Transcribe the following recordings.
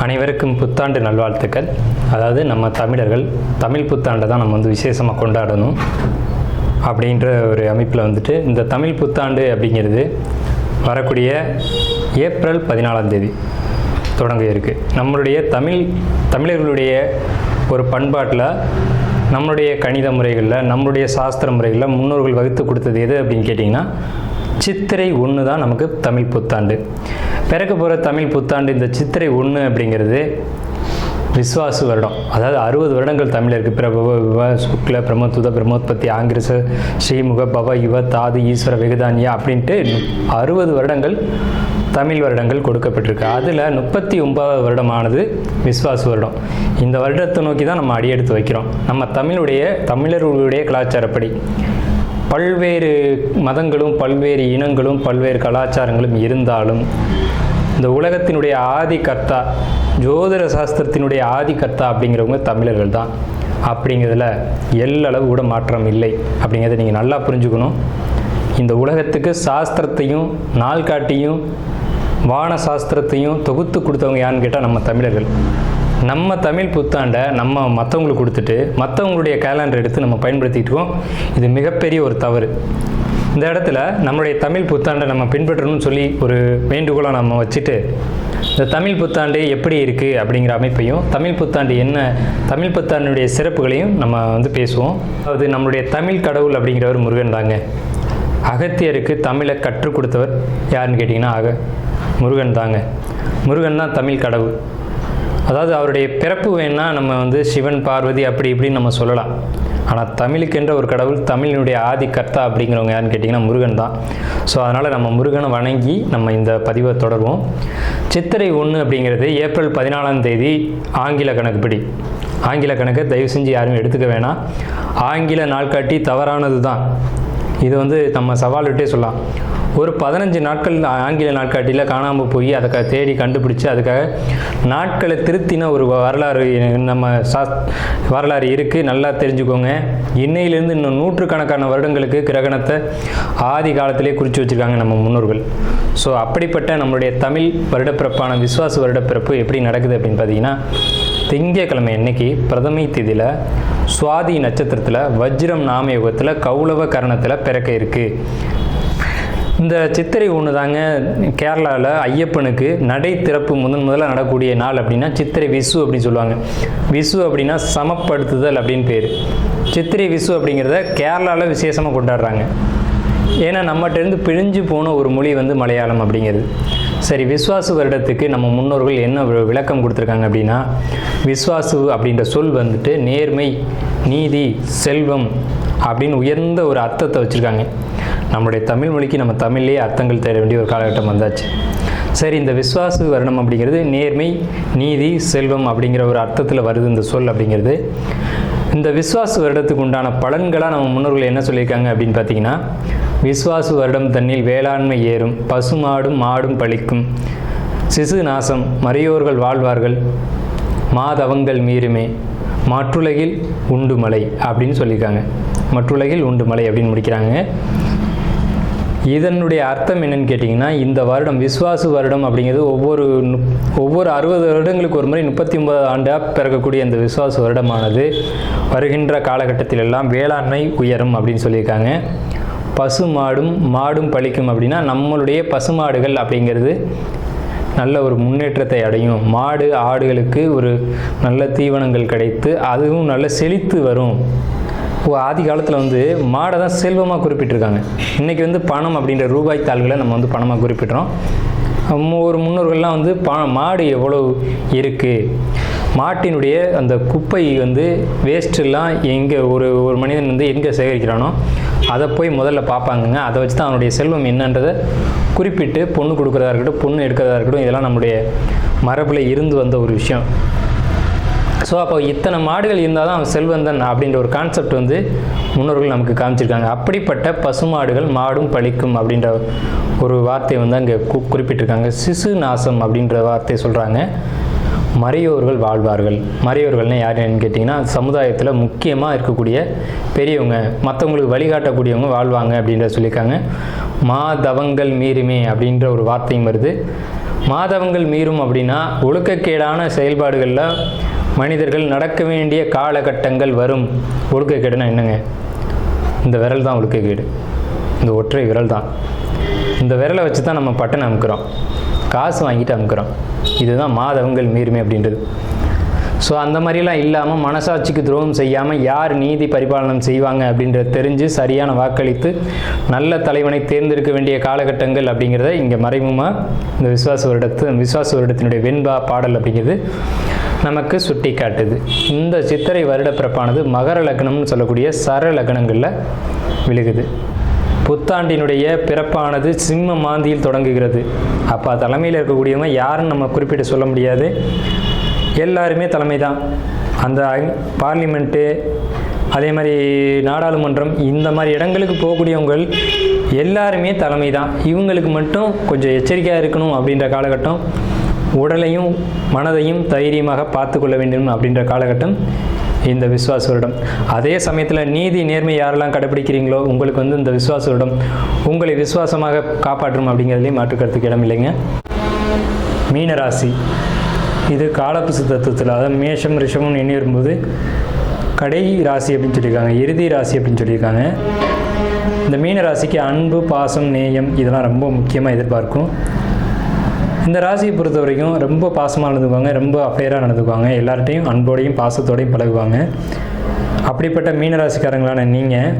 அனைவருக்கும் புத்தாண்டு நல்வாழ்த்துக்கள். அதாவது நம்ம தமிழர்கள் தமிழ் புத்தாண்டை தான் நம்ம விசேஷமாக கொண்டாடணும் அப்படின்ற ஒரு அமைப்பில் இந்த தமிழ் புத்தாண்டு அப்படிங்கிறது வரக்கூடிய ஏப்ரல் 14ஆம் தேதி தொடங்க இருக்குது. நம்மளுடைய தமிழர்களுடைய ஒரு பண்பாட்டில், நம்மளுடைய கணித முறைகளில், நம்மளுடைய சாஸ்திர முறைகளில் முன்னோர்கள் வகுத்து கொடுத்தது எது அப்படின்னு கேட்டிங்கன்னா சித்திரை 1 தான் நமக்கு தமிழ் புத்தாண்டு. பிறக்க போகிற தமிழ் புத்தாண்டு இந்த சித்திரை 1 அப்படிங்கிறது விஸ்வாசு வருடம். அதாவது 60 வருடங்கள் தமிழருக்கு பிரபவ விவ சுக்ல பிரமோத்துத பிரமோத்பத்தி ஆங்கிரச ஸ்ரீமுக பவ யுவ தாது ஈஸ்வர வெகுதானியா அப்படின்ட்டு 60 வருடங்கள் தமிழ் வருடங்கள் கொடுக்கப்பட்டிருக்கு. அதில் 39வது வருடமானது விஸ்வாசு வருடம். இந்த வருடத்தை நோக்கி தான் நம்ம அடியெடுத்து வைக்கிறோம். நம்ம தமிழர்களுடைய கலாச்சாரப்படி பல்வேறு மதங்களும் பல்வேறு இனங்களும் பல்வேறு கலாச்சாரங்களும் இருந்தாலும் இந்த உலகத்தினுடைய ஆதி கர்த்தா, ஜோதிட சாஸ்திரத்தினுடைய ஆதி கர்த்தா அப்படிங்கிறவங்க தமிழர்கள் தான். அப்படிங்கிறதுல எல்லளவு கூட மாற்றம் இல்லை. அப்படிங்கிறத நீங்கள் நல்லா புரிஞ்சுக்கணும். இந்த உலகத்துக்கு சாஸ்திரத்தையும் நாள்காட்டியும் வான சாஸ்திரத்தையும் தொகுத்து கொடுத்தவங்க யாருன்னு கேட்டால் நம்ம தமிழர்கள். நம்ம தமிழ் புத்தாண்டை நம்ம மற்றவங்களுக்கு கொடுத்துட்டு மற்றவங்களுடைய கேலண்டர் எடுத்து நம்ம பயன்படுத்திகிட்டு இருக்கோம். இது மிகப்பெரிய ஒரு தவறு. இந்த இடத்துல நம்மளுடைய தமிழ் புத்தாண்டை நம்ம பின்பற்றணும்னு சொல்லி ஒரு வேண்டுகோளை நம்ம வச்சுட்டு இந்த தமிழ் புத்தாண்டு எப்படி இருக்குது அப்படிங்கிற அமைப்பையும், தமிழ் புத்தாண்டு என்ன, தமிழ் புத்தாண்டுடைய சிறப்புகளையும் நம்ம பேசுவோம். அதாவது நம்மளுடைய தமிழ் கடவுள் அப்படிங்கிறவர் முருகன் தாங்க. அகத்தியருக்கு தமிழை கற்றுக் கொடுத்தவர் யாருன்னு கேட்டிங்கன்னா முருகன் தாங்க. முருகன் தான் தமிழ் கடவுள். அதாவது அவருடைய பிறப்பு வேணால் நம்ம சிவன் பார்வதி அப்படி இப்படின்னு நம்ம சொல்லலாம். ஆனால் தமிழுக்கென்ற ஒரு கடவுள், தமிழினுடைய ஆதி கர்த்தா அப்படிங்கிறவங்க யாருன்னு கேட்டிங்கன்னா முருகன் தான். ஸோ அதனால் நம்ம முருகனை வணங்கி நம்ம இந்த பதிவை தொடர்வோம். சித்திரை 1 அப்படிங்கிறது ஏப்ரல் 14ஆம் தேதி ஆங்கில கணக்குப்படி. ஆங்கில கணக்கை தயவு செஞ்சு யாருமே எடுத்துக்க வேணாம். ஆங்கில நாள்காட்டி தவறானது தான். இது நம்ம சவால்கிட்டே சொல்லலாம். ஒரு 15 நாட்கள் ஆங்கில நாட்காட்டியில் காணாமல் போய் அதை தேடி கண்டுபிடிச்சி அதுக்காக நாட்களை திருத்தின ஒரு வரலாறு நம்ம வரலாறு இருக்குது. நல்லா தெரிஞ்சுக்கோங்க. இன்னையிலேருந்து இன்னும் நூற்றுக்கணக்கான வருடங்களுக்கு கிரகணத்தை ஆதி காலத்திலே குறித்து வச்சுருக்காங்க நம்ம முன்னோர்கள். ஸோ அப்படிப்பட்ட நம்மளுடைய தமிழ் வருடப்பிறப்பான விஸ்வாச வருடப்பிறப்பு எப்படி நடக்குது அப்படின்னு பார்த்தீங்கன்னா, திங்கட்கிழமை அன்னைக்கு பிரதமை திதியில் சுவாதி நட்சத்திரத்தில் வஜ்ரம் நாமயோகத்தில் கௌளவ கரணத்தில் பிறக்க இருக்குது. இந்த சித்திரை 1 தாங்க கேரளாவில் ஐயப்பனுக்கு நடை திறப்பு முதல்ல நடக்கக்கூடிய நாள். அப்படின்னா சித்திரை விசு அப்படின்னு சொல்லுவாங்க. விசு அப்படின்னா சமப்படுத்துதல் அப்படின்னு பேர். சித்திரை விசு அப்படிங்கிறத கேரளாவில் விசேஷமாக கொண்டாடுறாங்க. ஏன்னா நம்மகிட்டேருந்து பிழிஞ்சு போன ஒரு மொழி மலையாளம் அப்படிங்கிறது. சரி, விஸ்வாசு வருடத்துக்கு நம்ம முன்னோர்கள் என்ன விளக்கம் கொடுத்துருக்காங்க அப்படின்னா, விஸ்வாசு அப்படின்ற சொல் நேர்மை, நீதி, செல்வம் அப்படின்னு உயர்ந்த ஒரு அர்த்தத்தை வச்சுருக்காங்க. நம்மளுடைய தமிழ் மொழிக்கு நம்ம தமிழ்லேயே அர்த்தங்கள் தேட வேண்டிய ஒரு காலகட்டம் வந்தாச்சு. சரி, இந்த விஸ்வாசு வருடம் அப்படிங்கிறது நேர்மை, நீதி, செல்வம் அப்படிங்கிற ஒரு அர்த்தத்தில் வருது இந்த சொல் அப்படிங்கிறது. இந்த விஸ்வாசு வருடத்துக்கு உண்டான பலன்களாக நம்ம முன்னோர்கள் என்ன சொல்லியிருக்காங்க அப்படின்னு பார்த்தீங்கன்னா, விஸ்வாசு வருடம் தன்னில் வேளாண்மை ஏறும், பசுமாடும் மாடும் பழிக்கும், சிசு நாசம், மறையோர்கள் வாழ்வார்கள், மாதவங்கள் மீறுமே, மற்றுலகில் உண்டு மலை அப்படின்னு சொல்லியிருக்காங்க. மற்றுலகில் உண்டு மலை அப்படின்னு முடிக்கிறாங்க. இதனுடைய அர்த்தம் என்னன்னு கேட்டிங்கன்னா, இந்த வருடம் விஸ்வாசு வருடம் அப்படிங்கிறது ஒவ்வொரு 60 வருடங்களுக்கு ஒரு முறை 39 ஆண்டாக பிறக்கக்கூடிய இந்த விஸ்வாசு வருடமானது வருகின்ற காலகட்டத்திலெல்லாம் வேளாண்மை உயரும் அப்படின்னு சொல்லியிருக்காங்க. மாடும் பழிக்கும் அப்படின்னா நம்மளுடைய பசுமாடுகள் அப்படிங்கிறது நல்ல ஒரு முன்னேற்றத்தை அடையும். மாடு ஆடுகளுக்கு ஒரு நல்ல தீவனங்கள் கிடைத்து அதுவும் நல்ல செழித்து வரும். ஆதி காலத்தில் மாடை தான் செல்வமாக குறிப்பிட்டிருக்காங்க. இன்றைக்கி பணம் அப்படின்ற ரூபாய் தாள்களை நம்ம பணமாக குறிப்பிட்றோம். ஒரு முன்னோர்கள்லாம் மாடு எவ்வளோ இருக்குது, மாட்டினுடைய அந்த குப்பை வேஸ்ட்டெல்லாம் எங்கே ஒரு மனிதன் எங்கே சேகரிக்கிறானோ அதை போய் முதல்ல பார்ப்பாங்கங்க. அதை வச்சு தான் அவனுடைய செல்வம் என்னன்றதை குறிப்பிட்டு பொண்ணு கொடுக்குறதா இருக்கட்டும், பொண்ணு எடுக்கிறதா இருக்கட்டும், இதெல்லாம் நம்முடைய மரபில் இருந்து வந்த ஒரு விஷயம். ஸோ அப்போ இத்தனை மாடுகள் இருந்தால் தான் அவன் செல்வந்தன் அப்படின்ற ஒரு கான்செப்ட் முன்னோர்கள் நமக்கு காமிச்சிருக்காங்க. அப்படிப்பட்ட பசுமாடுகள் மாடும் பழிக்கும் அப்படின்ற ஒரு வார்த்தை அங்கே குறிப்பிட்டிருக்காங்க. சிசு நாசம் அப்படின்ற வார்த்தையை சொல்கிறாங்க. மறையோர்கள் வாழ்வார்கள். மறையோர்கள்னால் யாருன்னு கேட்டிங்கன்னா, சமுதாயத்தில் முக்கியமாக இருக்கக்கூடிய பெரியவங்க, மற்றவங்களுக்கு வழிகாட்டக்கூடியவங்க வாழ்வாங்க அப்படின்ற சொல்லியிருக்காங்க. மாதவங்கள் மீறுமே அப்படின்ற ஒரு வார்த்தையும் வருது. மாதவங்கள் மீறும் அப்படின்னா ஒழுக்கக்கேடான செயல்பாடுகளில் மனிதர்கள் நடக்க வேண்டிய காலகட்டங்கள் வரும். ஒழுக்கக்கேடுனா என்னங்க? இந்த விரல் தான் ஒழுக்கக்கேடு, இந்த ஒற்றை விரல் தான். இந்த விரலை வச்சு தான் நம்ம பட்டன் அமுக்கிறோம், காசு வாங்கிட்டு அமுக்கிறோம். இதுதான் மாதவங்கள் மீறுமே அப்படின்றது. ஸோ அந்த மாதிரிலாம் இல்லாமல் மனசாட்சிக்கு துரோகம் செய்யாமல் யார் நீதி பரிபாலனம் செய்வாங்க அப்படின்றத தெரிஞ்சு சரியான வாக்களித்து நல்ல தலைவனை தேர்ந்தெடுக்க வேண்டிய காலகட்டங்கள் அப்படிங்கிறத இங்கே மறைமுகமாக இந்த விசுவாச வருடத்தினுடைய வெண்பா பாடல் அப்படிங்கிறது நமக்கு சுட்டி காட்டுது. இந்த சித்திரை வருட பிறப்பானது மகர லக்னம்னு சொல்லக்கூடிய சர லக்னங்களில் விழுகுது. புத்தாண்டினுடைய பிறப்பானது சிம்ம மாந்தியில் தொடங்குகிறது. அப்போ தலைமையில் இருக்கக்கூடியவங்க யாருன்னு நம்ம குறிப்பிட்டு சொல்ல முடியாது, எல்லாருமே தலைமை தான். அந்த பார்லிமெண்ட்டு, அதே மாதிரி நாடாளுமன்றம், இந்த மாதிரி இடங்களுக்கு போகக்கூடியவங்க எல்லாருமே தலைமை தான். இவங்களுக்கு மட்டும் கொஞ்சம் எச்சரிக்கையாக இருக்கணும் அப்படின்ற காலகட்டம், உடலையும் மனதையும் தைரியமாக பார்த்து கொள்ள வேண்டும் அப்படின்ற காலகட்டம் இந்த விசுவாச வருடம். அதே சமயத்தில் நீதி நேர்மை யாரெல்லாம் கடைபிடிக்கிறீங்களோ உங்களுக்கு இந்த விசுவாச வருடம் உங்களை விசுவாசமாக காப்பாற்றும் அப்படிங்கிறதுலேயும் மாற்றுக்கிறதுக்கு இடம் இல்லைங்க. மீனராசி, இது காலப்புசு தத்துவத்தில், அதாவது மேஷம் ரிஷபம் எண்ணி வரும்போது கடை ராசி அப்படின்னு சொல்லியிருக்காங்க, இறுதி ராசி அப்படின்னு சொல்லியிருக்காங்க. இந்த மீனராசிக்கு அன்பு, பாசம், நேயம் இதெல்லாம் ரொம்ப முக்கியமாக எதிர்பார்க்கும். இந்த ராசியை பொறுத்த வரைக்கும் ரொம்ப பாசமாக நடந்துக்குவாங்க, ரொம்ப அஃபேராக நடந்துக்குவாங்க, எல்லார்ட்டையும் அன்போடையும் பாசத்தோடையும் பழகுவாங்க. அப்படிப்பட்ட மீனராசிக்காரங்களான நீங்கள்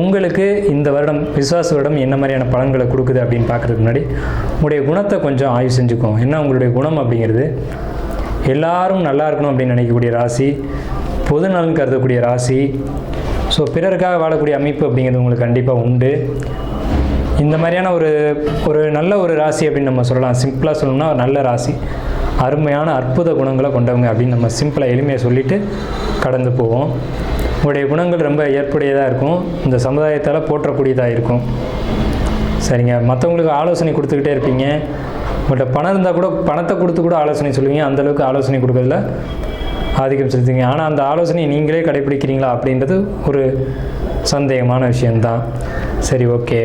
உங்களுக்கு இந்த வருடம் விசுவாச வருடம் என்ன மாதிரியான பலன்களை கொடுக்குது அப்படின்னு பார்க்குறதுக்கு முன்னாடி உங்களுடைய குணத்தை கொஞ்சம் ஆய்வு செஞ்சுக்கோங்க. ஏன்னா உங்களுடைய குணம் அப்படிங்கிறது எல்லாரும் நல்லா இருக்கணும் அப்படின்னு நினைக்கக்கூடிய ராசி, பொது நலன் கருதக்கூடிய ராசி. ஸோ பிறருக்காக வாழக்கூடிய அமைப்பு அப்படிங்கிறது உங்களுக்கு கண்டிப்பாக உண்டு. இந்த மாதிரியான ஒரு நல்ல ஒரு ராசி அப்படின்னு நம்ம சொல்லலாம். சிம்பிளாக சொல்லணும்னா நல்ல ராசி, அருமையான அற்புத குணங்களை கொண்டவங்க அப்படின்னு நம்ம சிம்பிளாக எளிமையாக சொல்லிவிட்டு கடந்து போவோம். உங்களுடைய குணங்கள் ரொம்ப ஏற்புடையதாக இருக்கும், இந்த சமுதாயத்தால் போற்றக்கூடியதாக இருக்கும். சரிங்க, மற்றவங்களுக்கு ஆலோசனை கொடுத்துக்கிட்டே இருப்பீங்க. உங்கள்கிட்ட பணம் இருந்தால் கூட பணத்தை கொடுத்து கூட ஆலோசனை சொல்லுவீங்க, அந்தளவுக்கு ஆலோசனை கொடுக்கறதுல ஆதிக்கம் செலுத்துவீங்க. ஆனால் அந்த ஆலோசனையை நீங்களே கடைப்பிடிக்கிறீங்களா அப்படின்றது ஒரு சந்தேகமான விஷயந்தான். சரி, ஓகே.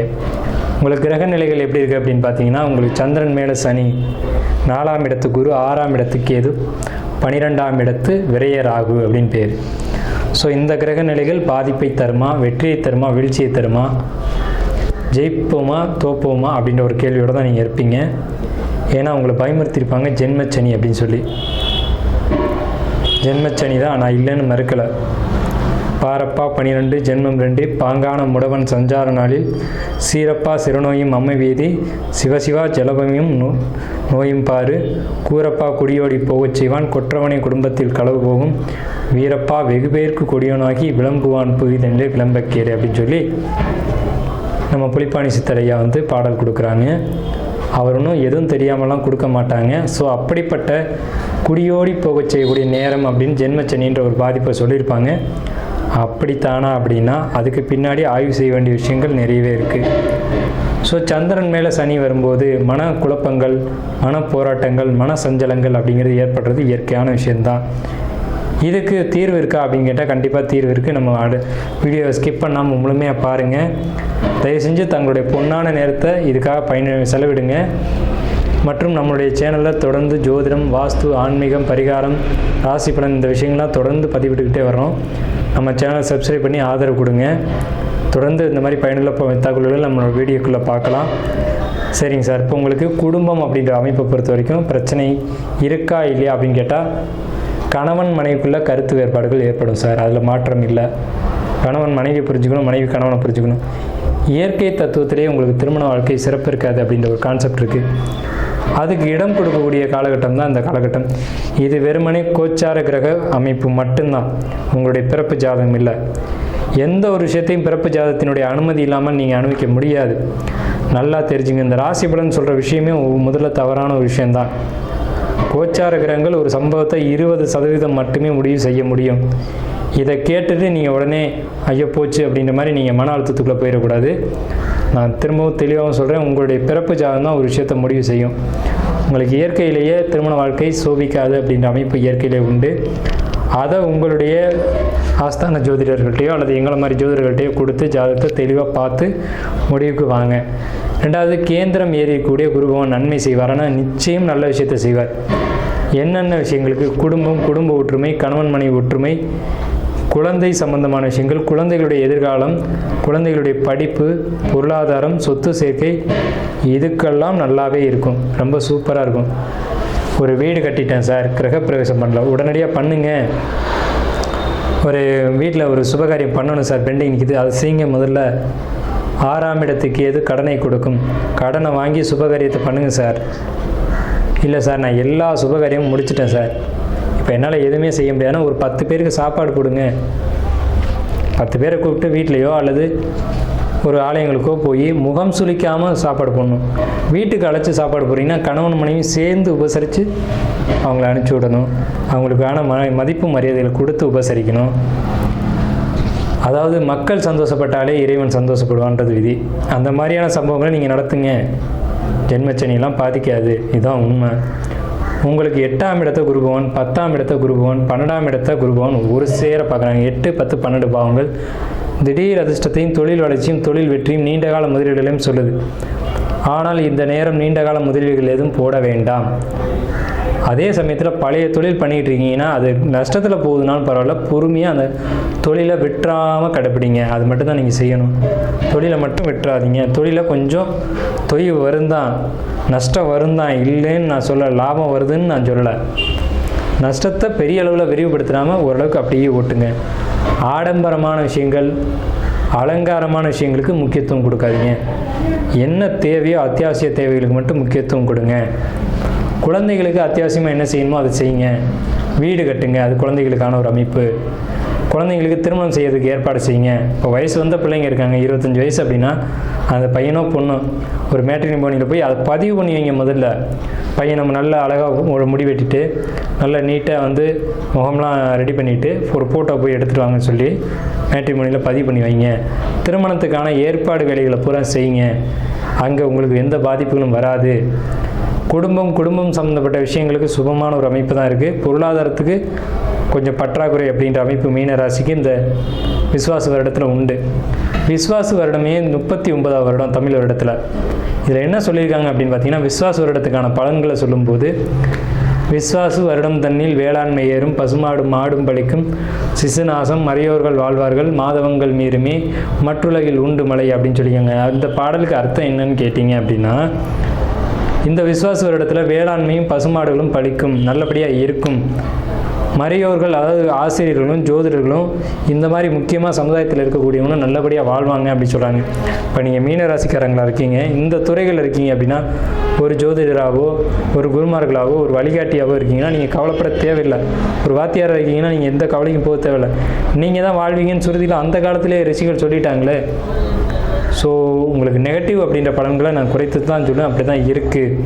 உங்களுக்கு கிரக நிலைகள் எப்படி இருக்குது அப்படின்னு பார்த்தீங்கன்னா, உங்களுக்கு சந்திரன் மேலே சனி, 4ஆம் இடத்து குரு, 6ஆம் இடத்து கேது, 12ஆம் இடத்து விரைய ராகு அப்படின்னு பேர். ஸோ இந்த கிரக நிலைகள் பாதிப்பை தருமா, வெற்றியை தருமா, வீழ்ச்சியை தருமா, ஜெயிப்போமா தோப்போமா அப்படின்ற ஒரு கேள்வியோடு தான் நீங்கள் இருப்பீங்க. ஏன்னா உங்களை பயமுறுத்தியிருப்பாங்க ஜென்மச்சனி அப்படின்னு சொல்லி. ஜென்மச்சனி தான், நான் இல்லைன்னு மறுக்கலை. பாரப்பா 12 ஜென்மம் 2 பாங்கான முடவன் சஞ்சார நாளில் சீரப்பா சிறுநோயும் அம்மை வீதி சிவசிவா ஜலபமியும் நோயும் பாரு கூரப்பா குடியோடி போகச் செய்வான் கொற்றவனை குடும்பத்தில் களவு போகும் வீரப்பா வெகு பேருக்கு கொடியோனாகி விளம்புவான் புவிதென்று விளம்பக்கேடு அப்படின்னு சொல்லி நம்ம புலிப்பாணி சித்தரையா பாடல் கொடுக்குறாங்க. அவர் ஒன்றும் எதுவும் தெரியாமலாம் கொடுக்க மாட்டாங்க. ஸோ அப்படிப்பட்ட குடியோடி போக செய்யக்கூடிய நேரம் அப்படின்னு ஜென்மச்சனின்ற ஒரு பாதிப்பை சொல்லியிருப்பாங்க. அப்படித்தானா அப்படின்னா அதுக்கு பின்னாடி ஆய்வு செய்ய வேண்டிய விஷயங்கள் நிறையவே இருக்குது. ஸோ சந்திரன் மேலே சனி வரும்போது மன குழப்பங்கள், மன போராட்டங்கள், மன சஞ்சலங்கள் அப்படிங்கிறது ஏற்படுறது இயற்கையான விஷயந்தான். இதுக்கு தீர்வு இருக்கா அப்படின்னு கேட்டால் கண்டிப்பாக தீர்வு இருக்குது. நம்ம வீடியோவை ஸ்கிப் பண்ணாமல் முழுமையாக பாருங்கள். தயவு செஞ்சு தங்களுடைய பொன்னான நேரத்தை இதுக்காக செலவிடுங்க. மற்றும் நம்மளுடைய சேனலில் தொடர்ந்து ஜோதிடம், வாஸ்து, ஆன்மீகம், பரிகாரம், ராசி பலன் இந்த விஷயங்கள்லாம் தொடர்ந்து பதிவிட்டுக்கிட்டே வரோம். நம்ம சேனலை சப்ஸ்கிரைப் பண்ணி ஆதரவு கொடுங்க. தொடர்ந்து இந்த மாதிரி பயனுள்ள தகவல்களை நம்மளோட வீடியோக்குள்ளே பார்க்கலாம். சரிங்க சார், இப்போ உங்களுக்கு குடும்பம் அப்படின்ற அமைப்பை பொறுத்த வரைக்கும் பிரச்சனை இருக்கா இல்லையா அப்படின்னு கேட்டால் கணவன் மனைவிக்குள்ளே கருத்து வேறுபாடுகள் ஏற்படும் சார், அதில் மாற்றம் இல்லை. கணவன் மனைவியை புரிஞ்சுக்கணும், மனைவி கணவனை புரிஞ்சுக்கணும். இயற்கை தத்துவத்திலேயே உங்களுக்கு திருமண வாழ்க்கை சிறப்பு இருக்காது அப்படின்ற ஒரு கான்செப்ட் இருக்குது. அதுக்கு இடம் கொடுக்கக்கூடிய காலகட்டம் தான் இந்த காலகட்டம். இது வெறுமனே கோச்சார கிரக அமைப்பு மட்டும்தான், உங்களுடைய பிறப்பு ஜாதகம் இல்லை. எந்த ஒரு விஷயத்தையும் பிறப்பு ஜாதகத்தினுடைய அனுமதி இல்லாமல் நீங்கள் அனுபவிக்க முடியாது. நல்லா தெரிஞ்சுங்க. இந்த ராசி பலன் சொல்கிற விஷயமே முதல்ல தவறான ஒரு விஷயந்தான். கோச்சார கிரகங்கள் ஒரு சம்பவத்தை 20% மட்டுமே முடிவு செய்ய முடியும். இதை கேட்டுட்டு நீங்கள் உடனே ஐயோ போச்சு அப்படின்ற மாதிரி நீங்கள் மன அழுத்தத்துக்குள்ளே போயிடக்கூடாது. நான் திரும்பவும் தெளிவாகவும் சொல்கிறேன், உங்களுடைய பிறப்பு ஜாதகம் தான் ஒரு விஷயத்தை முடிவு செய்யும். உங்களுக்கு இயற்கையிலேயே திருமண வாழ்க்கை சோபிக்காது அப்படின்ற அமைப்பு இயற்கையிலே உண்டு. அதை உங்களுடைய ஆஸ்தான ஜோதிடர்கள்ட்டையோ அல்லது எங்களை மாதிரி ஜோதிடர்கள்ட்டையோ கொடுத்து ஜாதகத்தை தெளிவாக பார்த்து முடிவுக்கு வாங்க. ரெண்டாவது, கேந்திரம் ஏறியக்கூடிய குருபவன் நன்மை செய்வார். ஆனால் நிச்சயம் நல்ல விஷயத்தை செய்வார். என்னென்ன விஷயங்களுக்கு? குடும்பம், குடும்ப ஒற்றுமை, கணவன் மனைவி ஒற்றுமை, குழந்தை சம்பந்தமான விஷயங்கள், குழந்தைகளுடைய எதிர்காலம், குழந்தைகளுடைய படிப்பு, பொருளாதாரம், சொத்து சேர்க்கை, இதுக்கெல்லாம் நல்லாவே இருக்கும். ரொம்ப சூப்பராக இருக்கும். ஒரு வீடு கட்டிட்டேன் சார், கிரகப்பிரவேசம் பண்ணல, உடனடியாக பண்ணுங்க. ஒரு வீட்டில் ஒரு சுபகாரியம் பண்ணணும் சார், பெண்டிங் நிற்கிது, அதை செய்யுங்க. முதல்ல 6ஆம் இடத்துக்கு எது கடனை கொடுக்கும், கடனை வாங்கி சுபகாரியத்தை பண்ணுங்கள் சார். இல்லை சார், நான் எல்லா சுபகாரியமும் முடிச்சிட்டேன் சார், இப்போ என்னால் எதுவுமே செய்ய முடியாதுன்னா ஒரு 10 பேருக்கு சாப்பாடு கொடுங்க. 10 பேரை கூப்பிட்டு வீட்லேயோ அல்லது ஒரு ஆலயங்களுக்கோ போய் முகம் சுளிக்காமல் சாப்பாடு போடணும். வீட்டுக்கு அழைச்சி சாப்பாடு போடுறீங்கன்னா கணவன் மனைவி சேர்ந்து உபசரித்து அவங்கள அனுப்பிச்சி விடணும். அவங்களுக்கான மதிப்பு மரியாதைகளை கொடுத்து உபசரிக்கணும். அதாவது மக்கள் சந்தோஷப்பட்டாலே இறைவன் சந்தோஷப்படுவான்றது விதி. அந்த மாதிரியான சம்பவங்களை நீங்கள் நடத்துங்க. ஜென்மச்சனியெல்லாம் பாதிக்காது. இதுதான் உண்மை. உங்களுக்கு 8ஆம் இடத்த குருபவன், 10ஆம் இடத்த குருபவன், 12ஆம் இடத்த குருபவன் ஒரு சேர பார்க்குறாங்க. 8, 10, 12 பாவங்கள் திடீர் அதிர்ஷ்டத்தையும் தொழில் வளர்ச்சியும் தொழில் வெற்றியும் நீண்டகால முதலீடுகளையும் சொல்லுது. ஆனால் இந்த நேரம் நீண்டகால முதலீடுகள் எதுவும் போட வேண்டாம். அதே சமயத்தில் பழைய தொழில் பண்ணிகிட்டு இருக்கீங்கன்னா அது நஷ்டத்தில் போகுதுனாலும் பரவாயில்ல, பொறுமையாக அந்த தொழிலை விட்டுறாமல் கடைப்பிடிங்க. அது மட்டும் தான் நீங்கள் செய்யணும். தொழிலை மட்டும் விட்டுறாதீங்க. தொழிலை கொஞ்சம் தொய்வு வருந்தான், நஷ்டம் வருந்தான், இல்லைன்னு நான் சொல்ல, லாபம் வருதுன்னு நான் சொல்லலை. நஷ்டத்தை பெரிய அளவில் விரிவுபடுத்தாமல் ஓரளவுக்கு அப்படியே ஓட்டுங்க. ஆடம்பரமான விஷயங்கள், அலங்காரமான விஷயங்களுக்கு முக்கியத்துவம் கொடுக்காதீங்க. என்ன தேவையோ அத்தியாவசிய தேவைகளுக்கு மட்டும் முக்கியத்துவம் கொடுங்க. குழந்தைகளுக்கு அத்தியாவசியமாக என்ன செய்யணுமோ அதை செய்யுங்க. வீடு கட்டுங்க, அது குழந்தைகளுக்கான ஒரு அமைப்பு. குழந்தைங்களுக்கு திருமணம் செய்யறதுக்கு ஏற்பாடு செய்யுங்க. இப்போ வயசு வந்த பிள்ளைங்க இருக்காங்க, 25 வயசு அப்படின்னா அந்த பையனோ பொண்ணோ ஒரு மேட்ரிமோனியில் போய் அதை பதிவு பண்ணி வைங்க. முதல்ல பையன் நம்ம நல்லா அழகாக ஒரு முடி வெட்டிட்டு நல்லா நீட்டாக வந்து முகம்லாம் ரெடி பண்ணிவிட்டு ஒரு ஃபோட்டோ போய் எடுத்துகிட்டு வாங்கன்னு சொல்லி மேட்ரிமோனியில் பதிவு பண்ணி வைங்க. திருமணத்துக்கான ஏற்பாடு வேலைகளை பூரா செய்யுங்க. அங்கே உங்களுக்கு எந்த பாதிப்புகளும் வராது. குடும்பம் சம்மந்தப்பட்ட விஷயங்களுக்கு சுபமான ஒரு அமைப்பு தான் இருக்குது. பொருளாதாரத்துக்கு கொஞ்சம் பற்றாக்குறை அப்படின்ற அமைப்பு மீன ராசிக்கு இந்த விஸ்வாச வருடத்தில் உண்டு. விஸ்வாச வருடமே 39ஆவது வருடம் தமிழ் வருடத்தில். இதில் என்ன சொல்லியிருக்காங்க அப்படின்னு பார்த்தீங்கன்னா, விஸ்வாச வருடத்துக்கான பலன்களை சொல்லும்போது, விஸ்வாசு வருடம் தன்னில் வேளாண்மை ஏறும், பசுமாடும் மாடும் பலிக்கும், சிசுநாசம் மறையோர்கள் வாழ்வார்கள், மாதவங்கள் மீறுமே, மற்றுலகில் உண்டு மலை அப்படின்னு சொல்லியிருக்காங்க. அந்த பாடலுக்கு அர்த்தம் என்னன்னு கேட்டிங்க அப்படின்னா, இந்த விஸ்வாச வருடத்தில் வேளாண்மையும் பசுமாடுகளும் பலிக்கும், நல்லபடியாக இருக்கும். மறையோர்கள், அதாவது ஆசிரியர்களும் ஜோதிடர்களும் இந்த மாதிரி முக்கியமாக சமுதாயத்தில் இருக்கக்கூடியவங்களும் நல்லபடியாக வாழ்வாங்க அப்படி சொல்கிறாங்க. இப்போ நீங்கள் மீனராசிக்காரங்களாக இருக்கீங்க, இந்த துறைகள் இருக்கீங்க அப்படின்னா, ஒரு ஜோதிடராகவோ ஒரு குருமார்களாகவோ ஒரு வழிகாட்டியாகவோ இருக்கீங்கன்னா நீங்கள் கவலைப்பட தேவையில்லை. ஒரு வாத்தியாராக இருக்கீங்கன்னா நீங்கள் எந்த கவலைக்கும் போக தேவையில்லை. நீங்கள் தான் வாழ்வீங்கன்னு சுருதியில் அந்த காலத்திலே ரிஷிகள் சொல்லிட்டாங்களே. ஸோ உங்களுக்கு நெகட்டிவ் அப்படின்ற பலன்களை நான் குறைத்து தான் சொல்லுவேன். அப்படி தான் இருக்குது.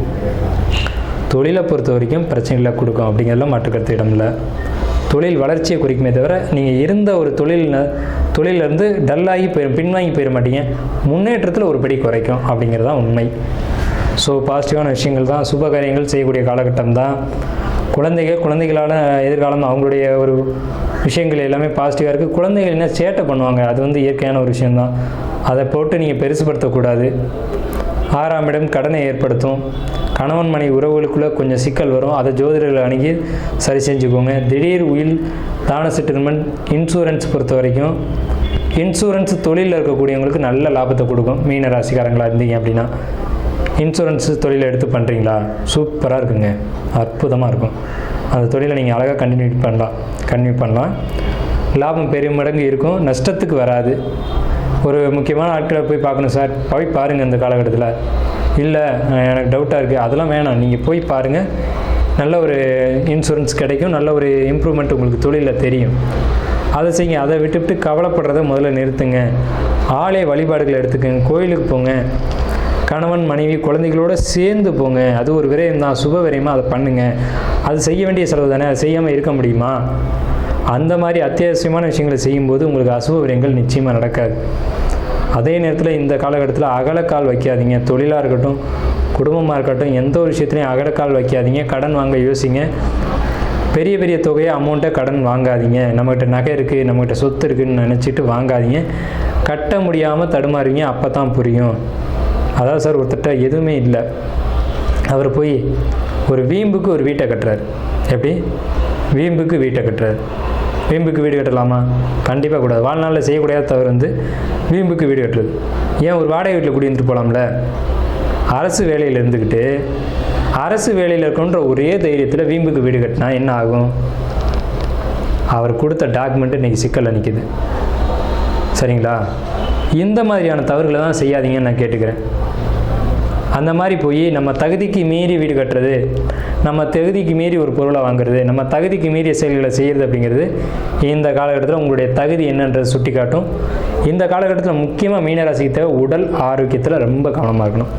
தொழிலை பொறுத்த வரைக்கும் பிரச்சனைகளை கொடுக்கும் அப்படிங்கிறதுலாம் மாற்றுக்கருத்து இடமில்லை. தொழில் வளர்ச்சியை குறிக்குமே தவிர நீங்கள் இருந்த ஒரு தொழிலிருந்து டல்லாகி பின்வாங்கி போயிட மாட்டீங்க. முன்னேற்றத்தில் ஒரு படி குறைக்கும் அப்படிங்கிறது தான் உண்மை. ஸோ பாசிட்டிவான விஷயங்கள் தான். சுபகாரியங்கள் செய்யக்கூடிய காலகட்டம் தான். குழந்தைகளான எதிர்காலம், அவங்களுடைய ஒரு விஷயங்கள் எல்லாமே பாசிட்டிவாக இருக்குது. குழந்தைகள் என்ன சேட்டை பண்ணுவாங்க, அது வந்து இயற்கையான ஒரு விஷயந்தான். அதை போட்டு நீங்கள் பெருசுப்படுத்தக்கூடாது. 6ஆம் இடம் கடனை ஏற்படுத்தும். கணவன் மனைவி உறவுகளுக்குள்ளே கொஞ்சம் சிக்கல் வரும். அதை ஜோதிடர்கள் அணுகி சரி செஞ்சுக்கோங்க. திடீர் உயில், தான செட்டில்மெண்ட், இன்சூரன்ஸ் பொறுத்த வரைக்கும் இன்சூரன்ஸ் தொழிலில் இருக்கக்கூடியவங்களுக்கு நல்ல லாபத்தை கொடுக்கும். மீன ராசிக்காரங்களாக இருந்தீங்க அப்படின்னா இன்சூரன்ஸ் தொழிலை எடுத்து பண்ணுறீங்களா, சூப்பராக இருக்குங்க, அற்புதமாக இருக்கும். அந்த தொழிலை நீங்கள் அழகாக கண்டினியூ பண்ணலாம். லாபம் பெரிய மடங்கு இருக்கும், நஷ்டத்துக்கு வராது. ஒரு முக்கியமான ஆட்களை போய் பார்க்கணும் சார், போய் பாருங்கள். இந்த காலகட்டத்தில் இல்லை எனக்கு டவுட்டாக இருக்குது, அதெல்லாம் வேணாம், நீங்கள் போய் பாருங்கள். நல்ல ஒரு இன்சூரன்ஸ் கிடைக்கும், நல்ல ஒரு இம்ப்ரூவ்மெண்ட் உங்களுக்கு தொழிலில் தெரியும். அதை செய்யுங்க. அதை விட்டுவிட்டு கவலைப்படுறத முதல்ல நிறுத்துங்க. ஆலய வழிபாடுகளை எடுத்துக்கங்க. கோயிலுக்கு போங்க. கணவன் மனைவி குழந்தைகளோடு சேர்ந்து போங்க. அது ஒரு விரயம் தான், சுப விரயமாக அதை பண்ணுங்கள். அது செய்ய வேண்டிய செலவு தானே, அதை செய்யாமல் இருக்க முடியுமா? அந்த மாதிரி அத்தியாவசியமான விஷயங்களை செய்யும்போது உங்களுக்கு அசுப விரயங்கள் நிச்சயமாக நடக்காது. அதே நேரத்தில் இந்த காலகட்டத்தில் அகலக்கால் வைக்காதீங்க. தொழிலாக இருக்கட்டும், குடும்பமாக இருக்கட்டும், எந்த ஒரு விஷயத்துலையும் அகலக்கால் வைக்காதீங்க. கடன் வாங்க யோசிங்க. பெரிய பெரிய தொகையை அமௌண்ட்டை கடன் வாங்காதீங்க. நம்மகிட்ட நகை இருக்குது, நம்மகிட்ட சொத்து இருக்குதுன்னு நினச்சிட்டு வாங்காதீங்க. கட்ட முடியாமல் தடுமாறுவீங்க. அப்போ தான் புரியும். அதாவது சார், ஒருத்தட்ட எதுவுமே இல்லை, அவர் போய் ஒரு வீம்புக்கு ஒரு வீட்டை கட்டுறாரு. எப்படி? வீம்புக்கு வீட்டை கட்டுறாரு. வீம்புக்கு வீடு கட்டலாமா? கண்டிப்பாக கூடாது. வாழ்நாளில் செய்யக்கூடாத தவறு வீம்புக்கு வீடு கட்டுறது. ஏன் ஒரு வாடகை வீட்டில் குடியிருந்துட்டு போகலாம்ல? அரசு வேலையில் இருந்துக்கிட்டு அரசு வேலையில் இருக்கணுன்ற ஒரே தைரியத்தில் வீம்புக்கு வீடு கட்டினா என்ன ஆகும்? அவர் கொடுத்த டாக்குமெண்ட்டு இன்றைக்கி சிக்கலில் நிற்கிது. சரிங்களா? இந்த மாதிரியான தவறுகளை தான் செய்யாதீங்கன்னு நான் கேட்டுக்கிறேன். அந்த மாதிரி போய் நம்ம தகுதிக்கு மீறி வீடு கட்டுறது, நம்ம தகுதிக்கு மீறி ஒரு பொருளை வாங்குறது, நம்ம தகுதிக்கு மீறிய செயல்களை செய்கிறது அப்படிங்கிறது இந்த காலகட்டத்தில் உங்களுடைய தகுதி என்னன்றது சுட்டி காட்டும். இந்த காலகட்டத்தில் முக்கியமாக மீனராசிக்கு தேவை உடல் ஆரோக்கியத்தில் ரொம்ப கவனமாக இருக்கணும்.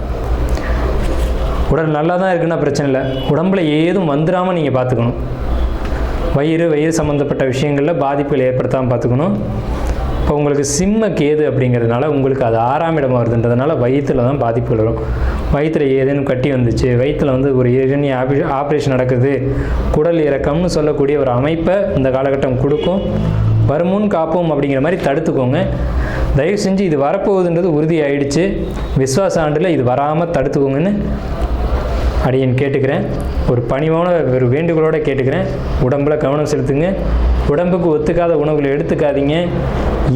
உடல் நல்லா தான் இருக்குன்னா பிரச்சனை இல்லை, உடம்புல ஏதும் வந்துடாமல் நீங்கள் பார்த்துக்கணும். வயிறு சம்மந்தப்பட்ட விஷயங்களில் பாதிப்புகள் ஏற்படுத்தாமல் பார்த்துக்கணும். இப்போ உங்களுக்கு சிம்ம கேது அப்படிங்கிறதுனால உங்களுக்கு அது 6ஆம் இடமாக வருதுன்றதுனால வயிற்றில் தான் பாதிப்புகள் வரும். வயிற்றில் ஏதேனும் கட்டி வந்துச்சு, வயிற்றில் ஒரு ஏதேனும் ஆப்ரேஷன் நடக்குது, குடல் இறக்கம்னு சொல்லக்கூடிய ஒரு அமைப்பை இந்த காலகட்டம் கொடுக்கும். வருமுன் காப்போம் அப்படிங்கிற மாதிரி தடுத்துக்கோங்க. தயவு செஞ்சு இது வரப்போகுதுன்றது உறுதி ஆயிடுச்சு. விஸ்வாச ஆண்டில் இது வராமல் தடுத்துக்கோங்கன்னு அடியேன் கேட்டுக்கிறேன். ஒரு பணிவான ஒரு வேண்டுகோளோடு கேட்டுக்கிறேன். உடம்பில் கவனம் செலுத்துங்க. உடம்புக்கு ஒத்துக்காத உணவுகளை எடுத்துக்காதீங்க.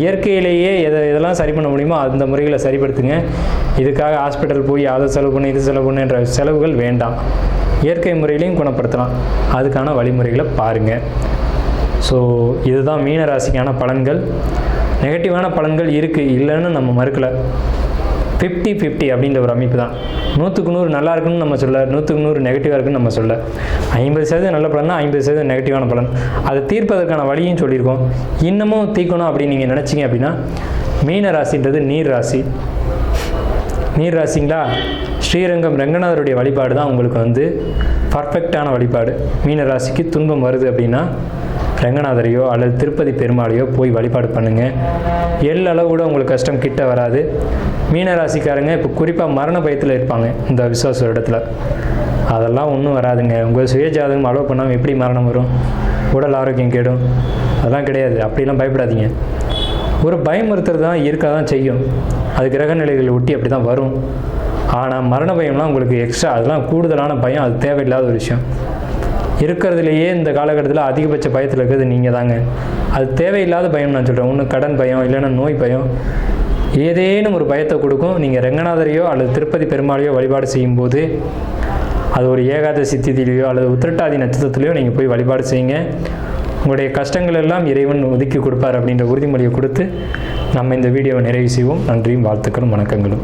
இயற்கையிலேயே எதெல்லாம் சரி பண்ண முடியுமோ அந்த முறைகளை சரிப்படுத்துங்க. இதுக்காக ஹாஸ்பிட்டல் போய் அதை செலவு பண்ணி இது செலவு பண்ணுன்ற செலவுகள் வேண்டாம். இயற்கை முறையிலையும் குணப்படுத்தலாம். அதுக்கான வழிமுறைகளை பாருங்கள். ஸோ இதுதான் மீனராசிக்கான பலன்கள். நெகட்டிவான பலன்கள் இருக்குது, இல்லைன்னு நம்ம மறுக்கலை. 50-50 அப்படின்ற ஒரு அமைப்பு தான். 100க்கு 100 நல்லா இருக்குன்னு நம்ம சொல்ல, 100க்கு 100 நெகட்டிவாக இருக்குன்னு நம்ம சொல்ல. 50% நல்ல பலன்னா 50% நெகட்டிவான பலன். அதை தீர்ப்பதற்கான வழியும் சொல்லியிருக்கோம். இன்னமும் தீர்க்கணும் அப்படின்னு நீங்கள் நினச்சிங்க அப்படின்னா, மீன ராசின்றது நீர் ராசி. நீர் ராசிங்களா? ஸ்ரீரங்கம் ரங்கநாதருடைய வழிபாடு தான் உங்களுக்கு பர்ஃபெக்டான வழிபாடு. மீன ராசிக்கு துன்பம் வருது அப்படின்னா ரங்கநாதரையோ அல்லது திருப்பதி பெருமாளையோ போய் வழிபாடு பண்ணுங்கள். எல்லளவு கூட உங்களுக்கு கஷ்டம் கிட்ட வராது. மீனராசிக்காரங்க இப்போ குறிப்பாக மரண பயத்தில் இருப்பாங்க இந்த விசுவாச இடத்துல. அதெல்லாம் ஒன்றும் வராதுங்க. உங்கள் சுய ஜாதகம் அலோவ் பண்ணாமல் எப்படி மரணம் வரும்? உடல் ஆரோக்கியம் கேடும்? அதெல்லாம் கிடையாது. அப்படிலாம் பயப்படாதீங்க. ஒரு பயமுறுத்துறது தான் இருக்க தான் செய்யும். அது கிரக நிலைகளை ஒட்டி அப்படி தான் வரும். ஆனால் மரண பயம்லாம் உங்களுக்கு எக்ஸ்ட்ரா, அதெல்லாம் கூடுதலான பயம். அது தேவையில்லாத ஒரு விஷயம். இருக்கிறதுலையே இந்த காலகட்டத்தில் அதிகபட்ச பயத்தில் இருக்கிறது நீங்கள் தாங்க. அது தேவையில்லாத பயம் நான் சொல்கிறேன். ஒன்று கடன் பயம், இல்லைன்னா நோய் பயம், ஏதேனும் ஒரு பயத்தை கொடுக்கும். நீங்கள் ரங்கநாதரையோ அல்லது திருப்பதி பெருமாளையோ வழிபாடு செய்யும்போது, அது ஒரு ஏகாதசி திதியிலையோ அல்லது உத்திரட்டாதி நட்சத்திரத்திலையோ நீங்கள் போய் வழிபாடு செய்யுங்க. உங்களுடைய கஷ்டங்கள் எல்லாம் இறைவன் ஒதுக்கி கொடுப்பார் அப்படின்ற உறுதிமொழியை கொடுத்து நம்ம இந்த வீடியோவை நிறைவு செய்வோம். நன்றியும் வாழ்த்துக்களும் வணக்கங்களும்.